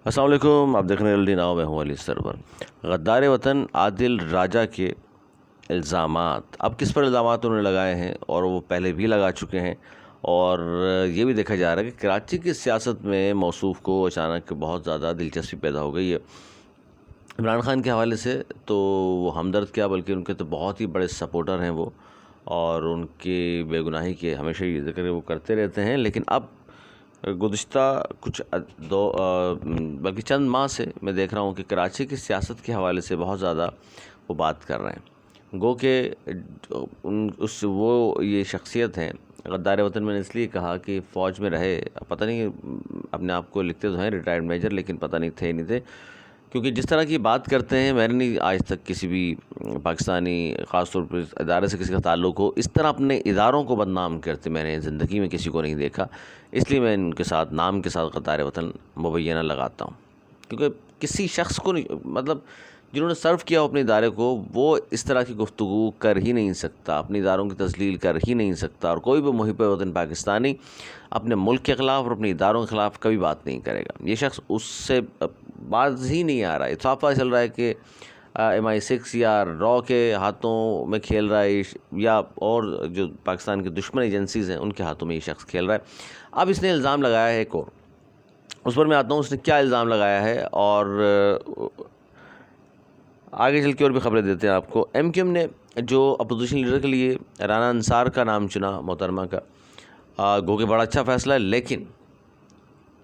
السلام علیکم، آپ دیکھ رہے ہیں LD ناؤ، میں ہوں علی سرور۔ غدار وطن عادل راجہ کے الزامات، اب کس پر الزامات انہوں نے لگائے ہیں اور وہ پہلے بھی لگا چکے ہیں، اور یہ بھی دیکھا جا رہا ہے کہ کراچی کی سیاست میں موصوف کو اچانک بہت زیادہ دلچسپی پیدا ہو گئی ہے عمران خان کے حوالے سے۔ تو وہ ہمدرد کیا بلکہ ان کے تو بہت ہی بڑے سپورٹر ہیں وہ، اور ان کی بے گناہی کے ہمیشہ یہ ذکر وہ کرتے رہتے ہیں۔ لیکن اب گزشتہ کچھ بلکہ چند ماہ سے میں دیکھ رہا ہوں کہ کراچی کی سیاست کے حوالے سے بہت زیادہ وہ بات کر رہے ہیں، گو کہ وہ یہ شخصیت ہیں۔ غدار وطن میں نے اس لیے کہا کہ فوج میں رہے، پتہ نہیں اپنے آپ کو لکھتے تو ہیں ریٹائرڈ میجر، لیکن پتہ نہیں تھے نہیں تھے، کیونکہ جس طرح کی بات کرتے ہیں میں نے نہیں آج تک کسی بھی پاکستانی خاص طور پر ادارے سے کسی کا تعلق ہو اس طرح اپنے اداروں کو بدنام کرتے میں نے زندگی میں کسی کو نہیں دیکھا۔ اس لیے میں ان کے ساتھ نام کے ساتھ غدار وطن مبینہ لگاتا ہوں، کیونکہ کسی شخص کو نہیں، مطلب جنہوں نے سرو کیا ہو اپنے ادارے کو، وہ اس طرح کی گفتگو کر ہی نہیں سکتا، اپنے اداروں کی تذلیل کر ہی نہیں سکتا، اور کوئی بھی محب وطن پاکستانی اپنے ملک کے خلاف اور اپنے اداروں کے خلاف کبھی بات نہیں کرے گا۔ یہ شخص اس سے باز ہی نہیں آ رہا ہے، صاف پتہ چل رہا ہے کہ MI6 یا را کے ہاتھوں میں کھیل رہا ہے، یا اور جو پاکستان کے دشمن ایجنسیز ہیں ان کے ہاتھوں میں یہ شخص کھیل رہا ہے۔ اب اس نے الزام لگایا ہے ایک اور، اس پر میں آتا ہوں اس نے کیا الزام لگایا ہے، اور آگے چل کے اور بھی خبریں دیتے ہیں آپ کو۔ MQM نے جو اپوزیشن لیڈر کے لیے رانا انصار کا نام چنا، محترمہ کا، گو کہ بڑا اچھا فیصلہ ہے، لیکن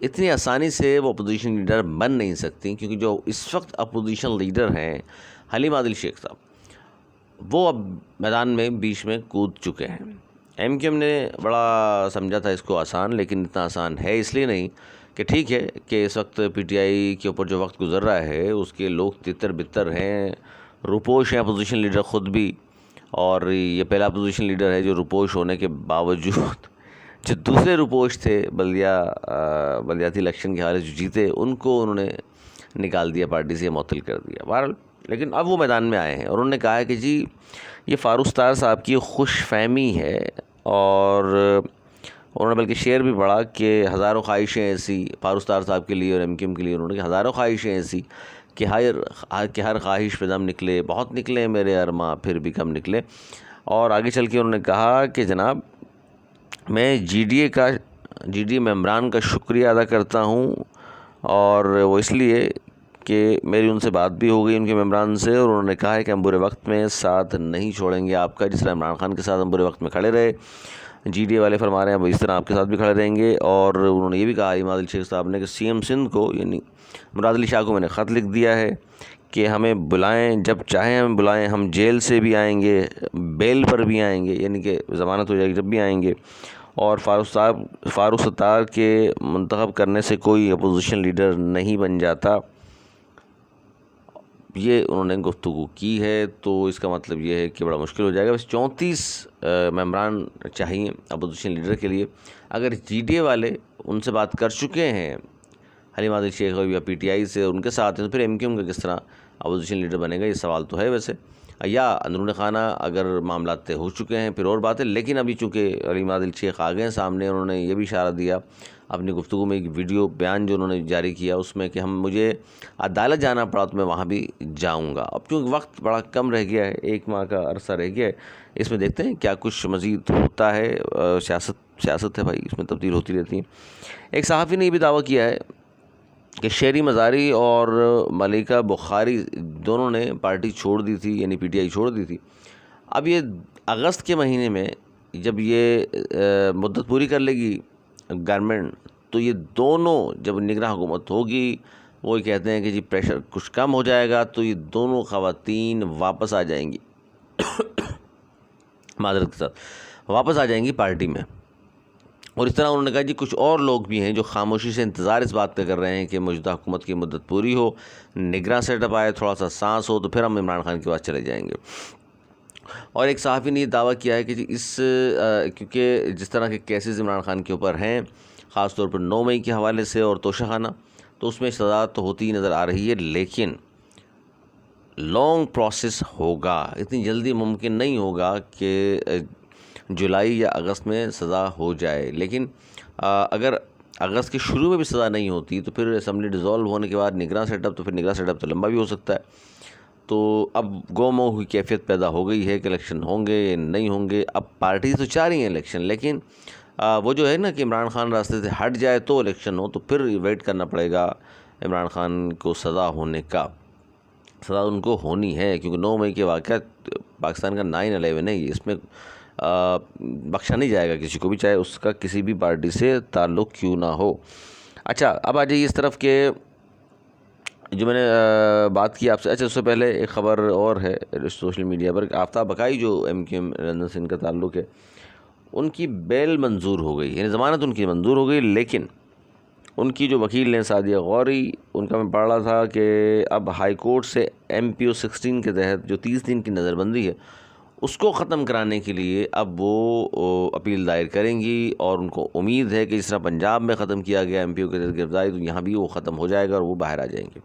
اتنی آسانی سے وہ اپوزیشن لیڈر بن نہیں سکتی، کیونکہ جو اس وقت اپوزیشن لیڈر ہیں حلیم عادل شیخ صاحب، وہ اب میدان میں بیچ میں کود چکے ہیں۔ MQM نے بڑا سمجھا تھا اس کو آسان، لیکن اتنا آسان ہے اس لیے نہیں کہ ٹھیک ہے کہ اس وقت PTI کے اوپر جو وقت گزر رہا ہے اس کے لوگ تتر بتر ہیں، روپوش ہیں اپوزیشن لیڈر خود بھی، اور یہ پہلا اپوزیشن لیڈر ہے جو روپوش ہونے کے باوجود جو دوسرے روپوش تھے بلدیاتی الیکشن کے حوالے سے جو جیتے، ان کو انہوں نے نکال دیا، پارٹی سے معطل کر دیا۔ بہرحال لیکن اب وہ میدان میں آئے ہیں اور انہوں نے کہا ہے کہ جی یہ فاروق ستار صاحب کی خوش فہمی ہے، اور انہوں نے بلکہ شعر بھی پڑھا کہ ہزاروں خواہشیں ایسی فاروق ستار صاحب کے لیے اور MQM کے لیے، انہوں نے کہ ہزاروں خواہشیں ایسی کہ ہر خواہش پہ دم نکلے، بہت نکلے میرے ارماں پھر بھی کم نکلے۔ اور آگے چل کے انہوں نے کہا کہ جناب میں GDA ممبران کا شکریہ ادا کرتا ہوں، اور وہ اس لیے کہ میری ان سے بات بھی ہو گئی ان کے ممبران سے، اور انہوں نے کہا ہے کہ ہم برے وقت میں ساتھ نہیں چھوڑیں گے آپ کا، جس طرح عمران خان کے ساتھ ہم برے وقت میں کھڑے رہے، GDA والے فرما رہے ہیں وہ اس طرح آپ کے ساتھ بھی کھڑے رہیں گے۔ اور انہوں نے یہ بھی کہا حلیم عادل شیخ صاحب نے کہ CM سندھ کو یعنی مراد علی شاہ کو میں نے خط لکھ دیا ہے کہ ہمیں بلائیں، جب چاہیں ہمیں بلائیں، ہم جیل سے بھی آئیں گے، بیل پر بھی آئیں گے، یعنی کہ ضمانت ہو جائے گی جب بھی آئیں گے، اور فاروق ستار کے منتخب کرنے سے کوئی اپوزیشن لیڈر نہیں بن جاتا۔ یہ انہوں نے گفتگو کی ہے، تو اس کا مطلب یہ ہے کہ بڑا مشکل ہو جائے گا۔ بس 34 ممبران چاہیے اپوزیشن لیڈر کے لیے۔ اگر GDA والے ان سے بات کر چکے ہیں حلیم عادل شیخ یا PTI سے، ان کے ساتھ ہیں، تو پھر MQM کا کس طرح اپوزیشن لیڈر بنے گا؟ یہ سوال تو ہے ویسے، یا اندرون خانہ اگر معاملات طے ہو چکے ہیں پھر اور بات ہے۔ لیکن ابھی چونکہ حلیم عادل شیخ آ گئے ہیں سامنے، انہوں نے یہ بھی اشارہ دیا اپنی گفتگو میں، ایک ویڈیو بیان جو انہوں نے جاری کیا اس میں کہ مجھے عدالت جانا پڑا تو میں وہاں بھی جاؤں گا۔ اب چونکہ وقت بڑا کم رہ گیا ہے، 1 ماہ کا عرصہ رہ گیا ہے، اس میں دیکھتے ہیں کیا کچھ مزید ہوتا ہے۔ سیاست ہے بھائی، اس میں تبدیل ہوتی رہتی ہیں۔ ایک صحافی نے یہ بھی دعویٰ کیا ہے کہ شیری مزاری اور ملیکہ بخاری دونوں نے پارٹی چھوڑ دی تھی، یعنی PTI چھوڑ دی تھی۔ اب یہ اگست کے مہینے میں جب یہ مدت پوری کر لے گی گورنمنٹ، تو یہ دونوں جب نگراں حکومت ہوگی، وہ کہتے ہیں کہ جی پریشر کچھ کم ہو جائے گا، تو یہ دونوں خواتین واپس آ جائیں گی معذرت کے ساتھ واپس آ جائیں گی پارٹی میں۔ اور اس طرح انہوں نے کہا جی کچھ اور لوگ بھی ہیں جو خاموشی سے انتظار اس بات کا کر رہے ہیں کہ موجودہ حکومت کی مدت پوری ہو، نگراں سیٹ اپ آئے، تھوڑا سا سانس ہو، تو پھر ہم عمران خان کے پاس چلے جائیں گے۔ اور ایک صحافی نے یہ دعویٰ کیا ہے کہ جی کیونکہ جس طرح کے کیسز عمران خان کے اوپر ہیں، خاص طور پر 9 مئی کے حوالے سے اور توشہ خانہ، تو اس میں سزا تو ہوتی ہی نظر آ رہی ہے، لیکن لانگ پروسیس ہوگا، اتنی جلدی ممکن نہیں ہوگا کہ جولائی یا اگست میں سزا ہو جائے۔ لیکن اگر اگست کے شروع میں بھی سزا نہیں ہوتی تو پھر اسمبلی ڈیزالو ہونے کے بعد نگراں سیٹ اپ، تو پھر نگراں سیٹ اپ تو لمبا بھی ہو سکتا ہے. تو اب گو مو کی کیفیت پیدا ہو گئی ہے کہ الیکشن ہوں گے نہیں ہوں گے. اب پارٹی تو چاہ رہی ہیں الیکشن، لیکن وہ جو ہے نا کہ عمران خان راستے سے ہٹ جائے تو الیکشن ہو، تو پھر ویٹ کرنا پڑے گا عمران خان کو سزا ہونے کا. سزا ان کو ہونی ہے کیونکہ 9 مئی کے واقعات پاکستان کا 9/11 ہے. اس میں بخشا نہیں جائے گا کسی کو بھی، چاہے اس کا کسی بھی پارٹی سے تعلق کیوں نہ ہو. اچھا اب آ جائیے اس طرف کہ جو میں نے بات کی آپ سے. اچھا اس سے پہلے ایک خبر اور ہے سوشل میڈیا پر، آفتاب بقائی جو M Q M Ranjan Singh کا تعلق ہے، ان کی بیل منظور ہو گئی، یعنی ضمانت ان کی منظور ہو گئی. لیکن ان کی جو وکیل نے سعدیہ غوری، ان کا میں پڑھ رہا تھا کہ اب ہائی کورٹ سے MPO 16 کے تحت جو 30 دن کی نظر بندی ہے اس کو ختم کرانے کے لیے اب وہ اپیل دائر کریں گی، اور ان کو امید ہے کہ جس طرح پنجاب میں ختم کیا گیا MPO کے تحت گرفتاری، تو یہاں بھی وہ ختم ہو جائے گا اور وہ باہر آ جائیں گے.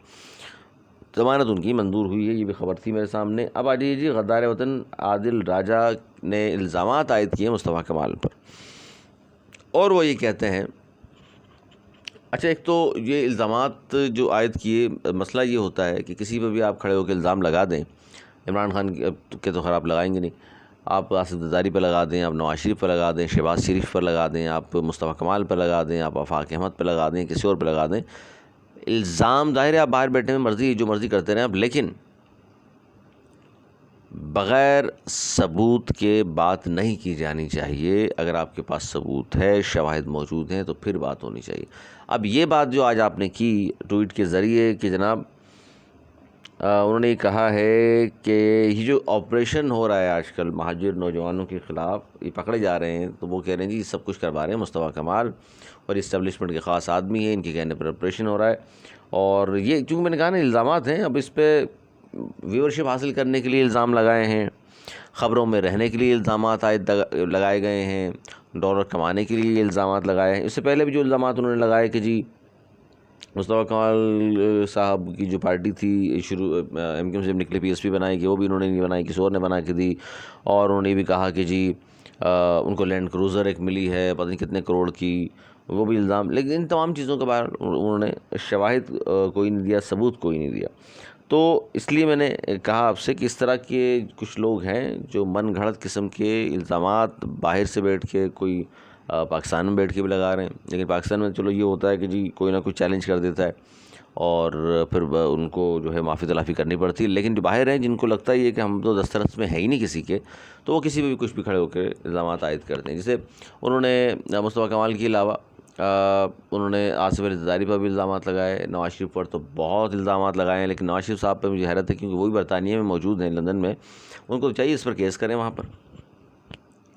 ضمانت ان کی منظور ہوئی ہے، یہ بھی خبر تھی میرے سامنے. اب آ جائیے جی، غدار وطن عادل راجہ نے الزامات عائد کیے مصطفیٰ کمال پر، اور وہ یہ کہتے ہیں. اچھا ایک تو یہ الزامات جو عائد کیے، مسئلہ یہ ہوتا ہے کہ کسی پہ بھی آپ کھڑے ہو کے الزام لگا دیں، عمران خان کے تو خیر آپ لگائیں گے نہیں، آپ آصف زرداری پہ لگا دیں، آپ نواز شریف پہ لگا دیں، شہباز شریف پر لگا دیں، آپ مصطفیٰ کمال پہ لگا دیں، آپ آفاق احمد پہ لگا دیں، کسی اور پہ لگا دیں. الزام ظاہر ہے آپ باہر بیٹھے میں مرضی جو مرضی کرتے رہیں آپ، لیکن بغیر ثبوت کے بات نہیں کی جانی چاہیے. اگر آپ کے پاس ثبوت ہے، شواہد موجود ہیں، تو پھر بات ہونی چاہیے. اب یہ بات جو آج آپ نے کی ٹویٹ کے ذریعے کہ جناب انہوں نے یہ کہا ہے کہ یہ جو آپریشن ہو رہا ہے آج کل مہاجر نوجوانوں کے خلاف، یہ پکڑے جا رہے ہیں، تو وہ کہہ رہے ہیں جی سب کچھ کروا رہے ہیں مصطفیٰ کمال اور اسٹیبلشمنٹ کے خاص آدمی ہیں، ان کے کہنے پر آپریشن ہو رہا ہے. اور یہ چونکہ میں نے کہا نا الزامات ہیں، اب اس پہ ویورشپ حاصل کرنے کے لیے الزام لگائے ہیں، خبروں میں رہنے کے لیے الزامات لگائے گئے ہیں، ڈالر کمانے کے لیے الزامات لگائے ہیں. اس سے پہلے بھی جو الزامات انہوں نے لگائے کہ جی مصطفیٰ کمال صاحب کی جو پارٹی تھی شروع MKM سے نکلے PSP بنائی کہ وہ بھی انہوں نے نہیں بنائی، کسی اور نے بنا کے دی. اور انہوں نے بھی کہا کہ جی ان کو لینڈ کروزر ایک ملی ہے پتہ نہیں کتنے کروڑ کی، وہ بھی الزام. لیکن ان تمام چیزوں کے بارے انہوں نے شواہد کوئی نہیں دیا، ثبوت کوئی نہیں دیا. تو اس لیے میں نے کہا آپ سے کہ اس طرح کے کچھ لوگ ہیں جو من گھڑت قسم کے الزامات باہر سے بیٹھ کے، کوئی پاکستان میں بیٹھ کے بھی لگا رہے ہیں. لیکن پاکستان میں چلو یہ ہوتا ہے کہ جی کوئی نہ کوئی چیلنج کر دیتا ہے اور پھر ان کو جو ہے معافی تلافی کرنی پڑتی ہے. لیکن جو باہر ہیں جن کو لگتا ہے یہ کہ ہم تو دسترس میں ہے ہی نہیں کسی کے، تو وہ کسی پہ بھی کچھ بھی کھڑے ہو کے الزامات عائد کرتے ہیں. جیسے انہوں نے مصطفیٰ کمال کے علاوہ انہوں نے آصف زرداری پر بھی الزامات لگائے، نواز شریف پر تو بہت الزامات لگائے ہیں. لیکن نواز شریف صاحب پہ مجھے حیرت ہے کیونکہ وہ بھی برطانیہ میں موجود ہیں، لندن میں، ان کو چاہیے اس پر کیس کریں وہاں پر.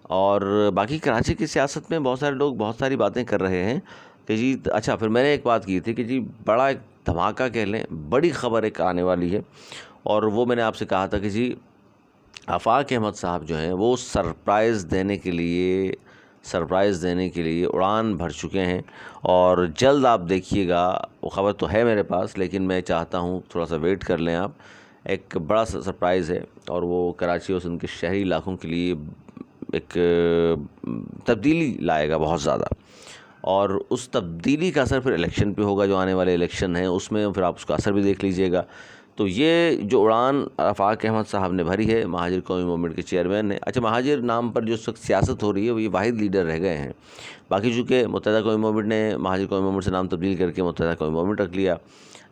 اور باقی کراچی کی سیاست میں بہت سارے لوگ بہت ساری باتیں کر رہے ہیں کہ جی اچھا پھر میں نے ایک بات کی تھی کہ جی بڑا ایک دھماکہ کہہ لیں، بڑی خبر ایک آنے والی ہے، اور وہ میں نے آپ سے کہا تھا کہ جی آفاق احمد صاحب جو ہیں وہ سرپرائز دینے کے لیے اڑان بھر چکے ہیں. اور جلد آپ دیکھیے گا، وہ خبر تو ہے میرے پاس لیکن میں چاہتا ہوں تھوڑا سا ویٹ کر لیں آپ. ایک بڑا سا سرپرائز ہے اور وہ کراچی اور سندھ کے شہری علاقوں کے لیے ایک تبدیلی لائے گا بہت زیادہ. اور اس تبدیلی کا اثر پھر الیکشن پہ ہوگا، جو آنے والے الیکشن ہیں اس میں پھر آپ اس کا اثر بھی دیکھ لیجئے گا. تو یہ جو اڑان آفاق احمد صاحب نے بھری ہے، مہاجر قومی موومنٹ کے چیئرمین نے. اچھا مہاجر نام پر جو سیاست ہو رہی ہے وہ یہ واحد لیڈر رہ گئے ہیں، باقی چونکہ متحدہ قومی موومنٹ نے مہاجر قومی موومنٹ سے نام تبدیل کر کے متحدہ قومی موومنٹ رکھ لیا.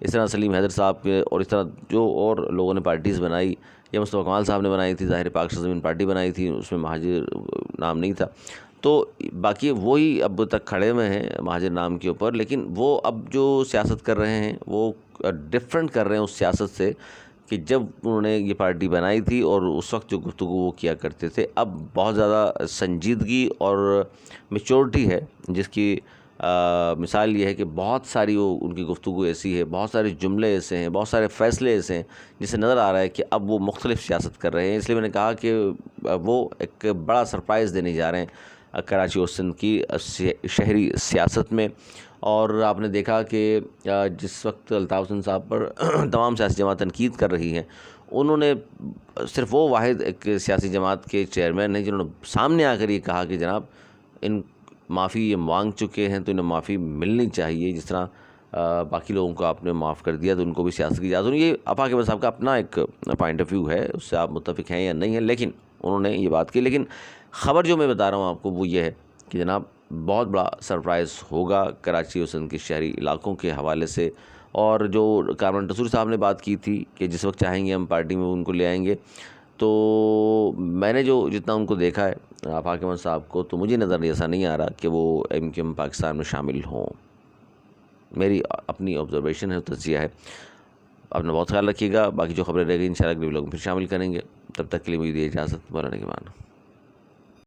اس طرح سلیم حیدر صاحب کے اور اس طرح جو اور لوگوں نے پارٹیز بنائی، یا مصطفیٰ کمال صاحب نے بنائی تھی، ظاہر پاک زمین پارٹی بنائی تھی، اس میں مہاجر نام نہیں تھا. تو باقی وہی اب تک کھڑے ہوئے ہیں مہاجر نام کے اوپر. لیکن وہ اب جو سیاست کر رہے ہیں وہ ڈفرینٹ کر رہے ہیں اس سیاست سے کہ جب انہوں نے یہ پارٹی بنائی تھی اور اس وقت جو گفتگو وہ کیا کرتے تھے. اب بہت زیادہ سنجیدگی اور میچورٹی ہے، جس کی مثال یہ ہے کہ بہت ساری وہ ان کی گفتگو ایسی ہے، بہت سارے جملے ایسے ہیں، بہت سارے فیصلے ایسے ہیں جس سے نظر آ رہا ہے کہ اب وہ مختلف سیاست کر رہے ہیں. اس لیے میں نے کہا کہ وہ ایک بڑا سرپرائز دینے جا رہے ہیں کراچی اور سندھ کی شہری سیاست میں. اور آپ نے دیکھا کہ جس وقت الطاف حسین صاحب پر تمام سیاسی جماعت تنقید کر رہی ہیں، انہوں نے صرف وہ واحد ایک سیاسی جماعت کے چیئرمین ہیں جنہوں نے سامنے آ کر یہ کہا کہ جناب ان معافی یہ مانگ چکے ہیں تو انہیں معافی ملنی چاہیے. جس طرح باقی لوگوں کو آپ نے معاف کر دیا تو ان کو بھی سیاست کی اجازت. یہ آفاق احمد صاحب کا اپنا ایک پوائنٹ آف ویو ہے, اس سے آپ متفق ہیں یا نہیں ہیں, لیکن انہوں نے یہ بات کی. لیکن خبر جو میں بتا رہا ہوں آپ کو وہ یہ ہے کہ جناب بہت بڑا سرپرائز ہوگا کراچی اور سندھ کے شہری علاقوں کے حوالے سے. اور جو کامران تصوری صاحب نے بات کی تھی کہ جس وقت چاہیں گے ہم پارٹی میں ان کو لے آئیں گے, تو میں نے جو جتنا ان کو دیکھا ہے آفاق احمد صاحب کو, تو مجھے نظر ایسا نہیں آ رہا کہ وہ ایم کیو ایم پاکستان میں شامل ہوں. میری اپنی آبزرویشن ہے, تجزیہ ہے. اپنا بہت خیال رکھیے گا. باقی جو خبریں رہ گئی انشاءاللہ اگلے ولاگ میں پھر شامل کریں گے. تب تک کے لیے مجھے اجازت. مولانا کے معنی.